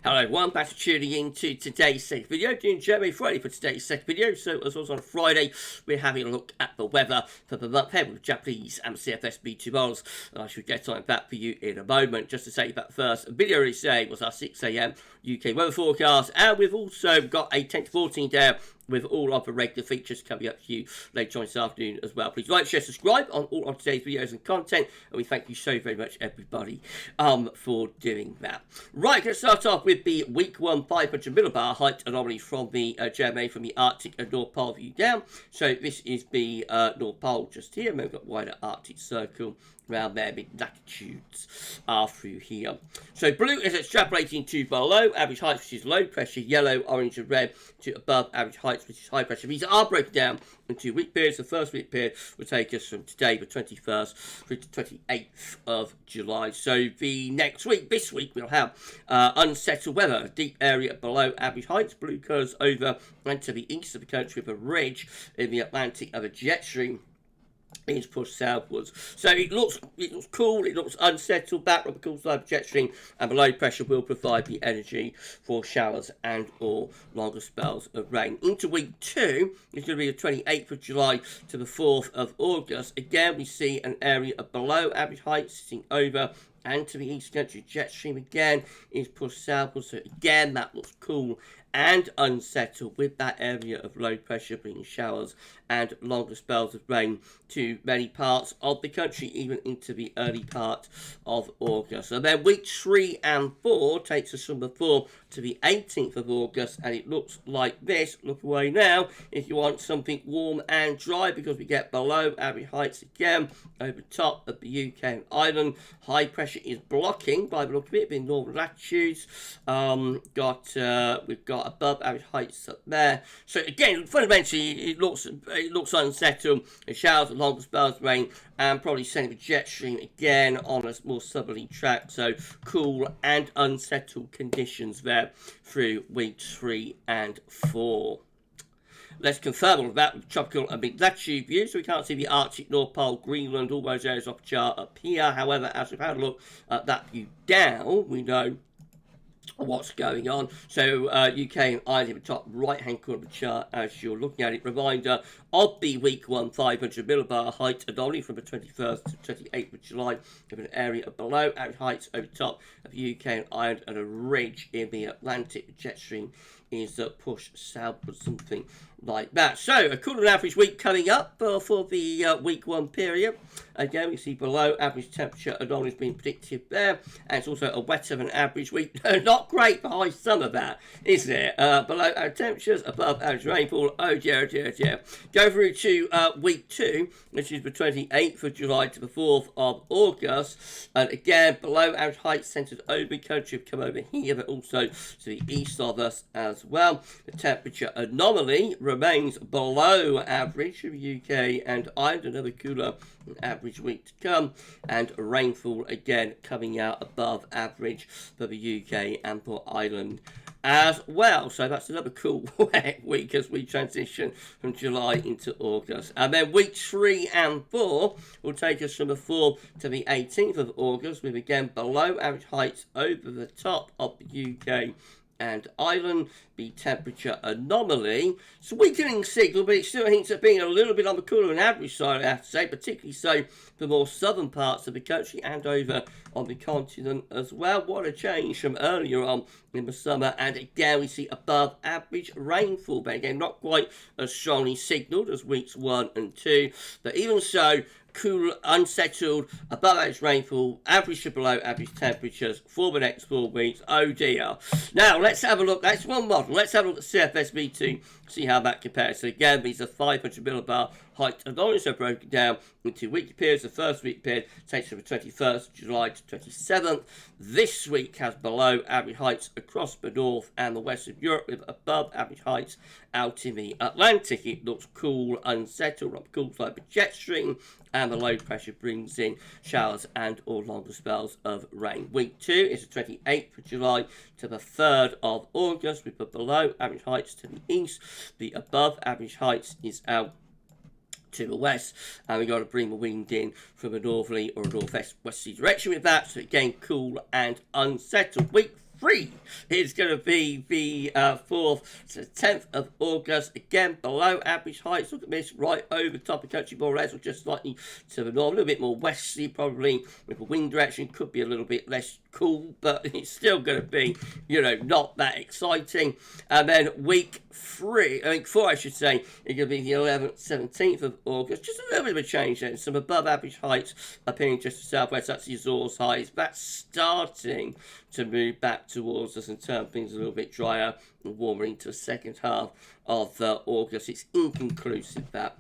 Hello everyone, back to tuning in to today's second video, doing GWV Friday for today's second video. So as always on Friday, we're having a look at the weather for the month ahead with Japanese and CFS B2 models. And I should get on that for you in a moment. Just to say that first video release today was our 6 AM UK weather forecast, and we've also got a 10 to 14 day with all of the regular features coming up to you later on this afternoon as well. Please like, share, subscribe on all of today's videos and content, and we thank you so very much, everybody, for doing that. Right, let's start off with the week 1 500 millibar height anomaly from the GMA from the Arctic and North Pole view down. So this is the North Pole just here, and we've got wider Arctic circle around there, mid latitudes are through here. So blue is extrapolating to below average heights, which is low pressure, yellow, orange and red, to above average heights, which is high pressure. These are broken down into week periods. The first week period will take us from today, the 21st, through to 28th of July. So the next week, this week, we'll have unsettled weather, a deep area below average heights, blue colours over and to the east of the country with a ridge in the Atlantic of a jet stream is pushed southwards. So it looks cool, it looks unsettled, back on the cool side of the jet stream, and the low pressure will provide the energy for showers and or longer spells of rain. Into week 2 is going to be the 28th of July to the 4th of August. Again, we see an area of below average height sitting over and to the east country. Jet stream again is pushed southwards, so again that looks cool and unsettled, with that area of low pressure bringing showers and longer spells of rain to many parts of the country, even into the early part of August. And then weeks 3 and 4 takes us from the 4th to the 18th of August, and it looks like this. Look away now if you want something warm and dry, because we get below average heights again over top of the UK and Ireland. High pressure is blocking, by the look of it, in northern latitudes. We've got above average heights up there. So again, fundamentally, it looks unsettled. The showers and longer spells of rain, and probably sending the jet stream again on a more southerly track. So cool and unsettled conditions there through weeks 3 and 4. Let's confirm all of that with tropical and mid-latitude views. So we can't see the Arctic, North Pole, Greenland, all those areas off the chart up here. However, as we've had a look at that view down, we know what's going on. So UK and Ireland in the top right hand corner of the chart as you're looking at it. Reminder of the week 1 500 millibar height anomaly from the 21st to 28th of July, with an area of below average heights over top of the UK and Ireland and a ridge in the Atlantic. The jet stream is pushed southwards, something like that. So a cooler than average week coming up for the week 1 period. Again, we see below average temperature anomalies being predicted there, and it's also a wetter than average week. Not great for high summer, that is it? Below average temperatures, above average rainfall. Oh dear, dear, dear. Go through to week 2, which is the 28th of July to the 4th of August, and again below average heights centred over the country have come over here, but also to the east of us as well. The temperature anomaly remains below average for the UK and Ireland, another cooler than average week to come, and rainfall again coming out above average for the UK and for Ireland as well. So that's another cool wet week as we transition from July into August. And then weeks 3 and 4 will take us from the 4th to the 18th of August, with again below average heights over the top of the UK and Ireland. The temperature anomaly, it's a weakening signal, but it still hints at being a little bit on the cooler than average side, I have to say, particularly so for more southern parts of the country and over on the continent as well. What a change from earlier on in the summer. And again, we see above average rainfall, but again, not quite as strongly signalled as weeks 1 and 2. But even so, cool, unsettled, above average rainfall, average to below average temperatures for the next 4 weeks. Oh dear. Now, let's have a look. That's one model. Let's have a look at CFS V2, see how that compares. So again, these are 500 millibar height anomalies are broken down into weekly periods. The first week period takes from the 21st of July to 27th. This week has below average heights across the north and the west of Europe, with above average heights out in the Atlantic. It looks cool, unsettled, on the cool side of the jet stream, and the low pressure brings in showers and or longer spells of rain. Week 2 is the 28th of July to the 3rd of August, with the below average heights to the east. The above average heights is out to the west, and we've got to bring the wind in from a northerly or a northwest westerly direction with that. So again, cool and unsettled. Week 3 is going to be the 4th to 10th of August. Again, below average heights. Look at this, right over the top of the country, more or less, or just slightly to the north. A little bit more westerly, probably, with the wind direction. Could be a little bit less cool, but it's still going to be, you know, not that exciting. And then week 4, I should say, is going to be the 11th, 17th of August. Just a little bit of a change then. Some above average heights appearing just to the southwest. That's the Azores highs. That's starting to move back towards us and turn things a little bit drier and warmer into the second half of August. It's inconclusive, that.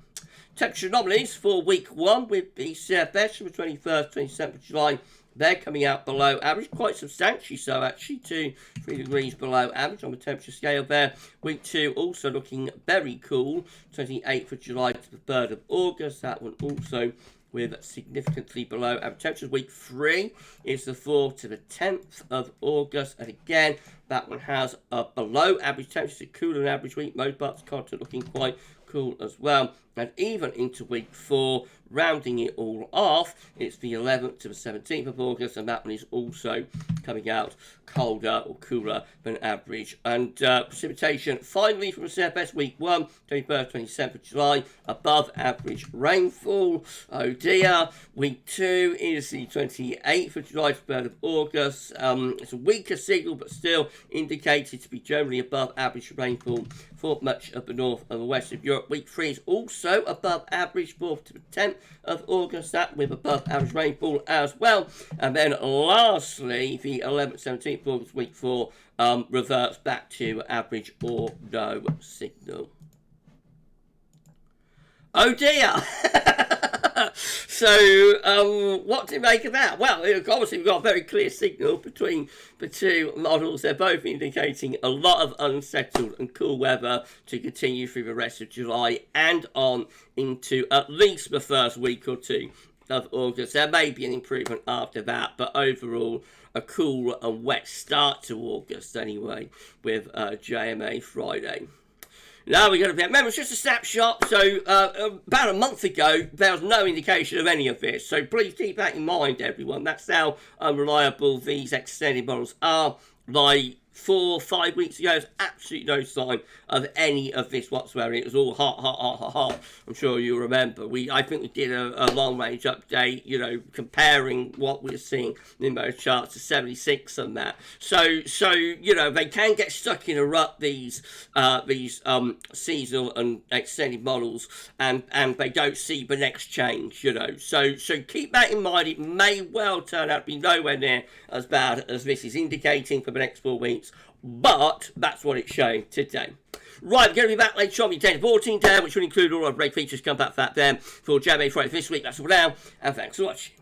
Temperature anomalies for week 1 with the CFS from the 21st, 27th of July. They're coming out below average, quite substantially so actually, 2-3 degrees below average on the temperature scale there. Week 2 also looking very cool, 28th of July to the 3rd of August. That one also with significantly below average temperatures. Week 3 is the 4th to the 10th of August, and again, that one has a below average temperatures, a cooler than average week. Most parts of the continent looking quite cool as well. And even into week 4, rounding it all off, it's the 11th to the 17th of August, and that one is also coming out colder or cooler than average. And precipitation, finally, from the CFS week 1, 21st, 27th of July, above average rainfall. Oh dear. Week 2 is the 28th of July to 3rd of August. It's a weaker signal, but still indicated to be generally above average rainfall for much of the north and the west of Europe. Week 3 is also above average, 4th to the 10th of August, that with above average rainfall as well. And then lastly, the 11th, 17th of August, week 4, reverts back to average or no signal. Oh dear! So, what do you make of that? Well, obviously we've got a very clear signal between the two models. They're both indicating a lot of unsettled and cool weather to continue through the rest of July and on into at least the first week or 2 of August. There may be an improvement after that, but overall, a cool and wet start to August anyway, with JMA Friday. Now we're going to be, remember, it's just a snapshot, so about a month ago, there was no indication of any of this, so please keep that in mind, everyone. That's how unreliable these extended models are. Like 4 or 5 weeks ago, there's absolutely no sign of any of this whatsoever. It was all hot. I'm sure you remember. I think we did a long-range update, you know, comparing what we're seeing in those charts to 76 and that. So you know, they can get stuck in a rut, these seasonal and extended models, and they don't see the next change, you know. So keep that in mind. It may well turn out to be nowhere near as bad as this is indicating for the next 4 weeks, but that's what it's showing today. Right, we're going to be back later on with 10 to 14 down, which will include all our break features. Come back for that then for GWV Friday this week. That's all now, and thanks for watching.